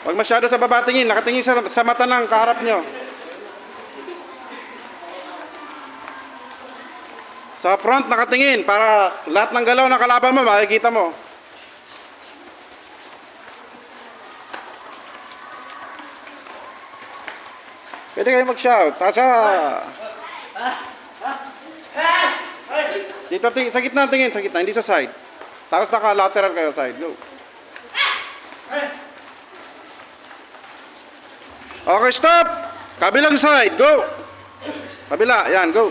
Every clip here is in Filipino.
Huwag masyado sa baba tingin. Nakatingin sa mata ng kaharap nyo. Sa front nakatingin para lahat ng galaw ng kalaban mo makikita mo. Pwede kayo mag-shout. Tasa. Dito tingin, sa gitna tingin, sa gitna, hindi sa side. Tapos naka-lateral kayo side. Go. Okay, stop. Kabilang side. Go. Kabila. Yan, go.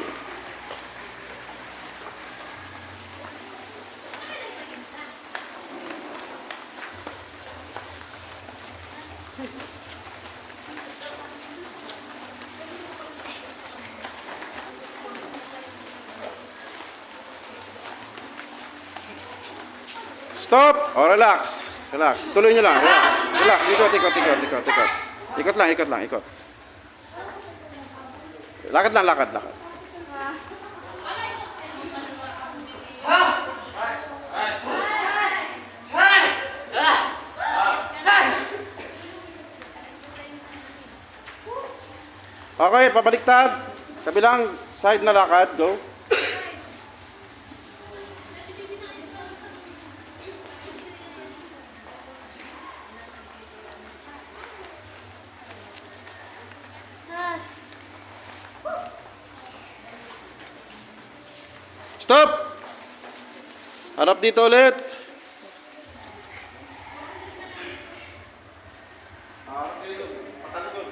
Stop! O, relax. Relax. Tuloy nyo lang. Relax. Relax. Ikot. Ikot lang. Ikot. Lakad lang. Okay, pabaliktad. Kabilang side na lakad. Go. Stop! Harap dito ulit. Harap dito. Patalikod.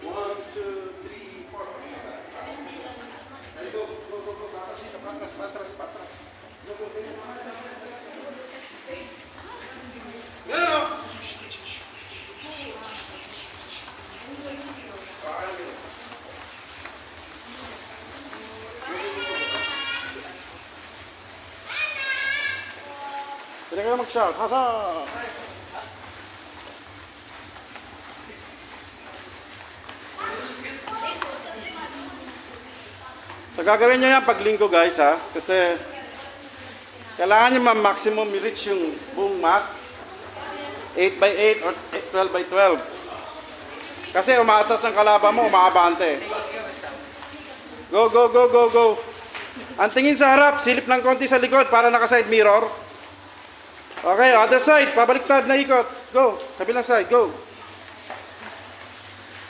1, 2, 3, 4. Go. Patras dito. Patras. Go. No. Pwede kayo mag-shout. Hasa! So gagawin nyo yan pag linggo guys ha. Kasi kailangan nyo ma-maximum reach yung buong mat. 8x8 or 12x12. Kasi umaatas ang kalaban mo, umaabante. Go. Ang tingin sa harap, silip ng konti sa likod para naka-side mirror. Okay, other side, pabaliktad na ikot. Go, kabilang side, go.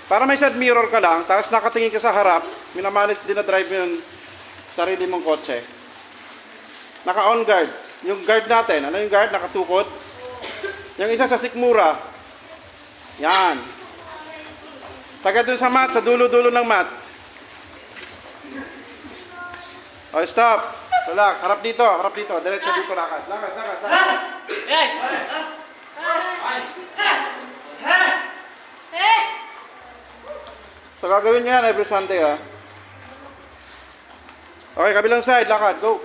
Para may side mirror ka lang, tapos nakatingin ka sa harap, minamanis din na drive yung sarili mong kotse. Naka-on guard. Yung guard natin, ano yung guard? Nakatukod. Yung isa sa sikmura. Yan. Taga dun sa mat, sa dulo-dulo ng mat. Oh, stop. Relax, harap dito. Diretso dito lakad. So gagawin nyo yan every Sunday ha. Okay, kabilang side, lakad, go.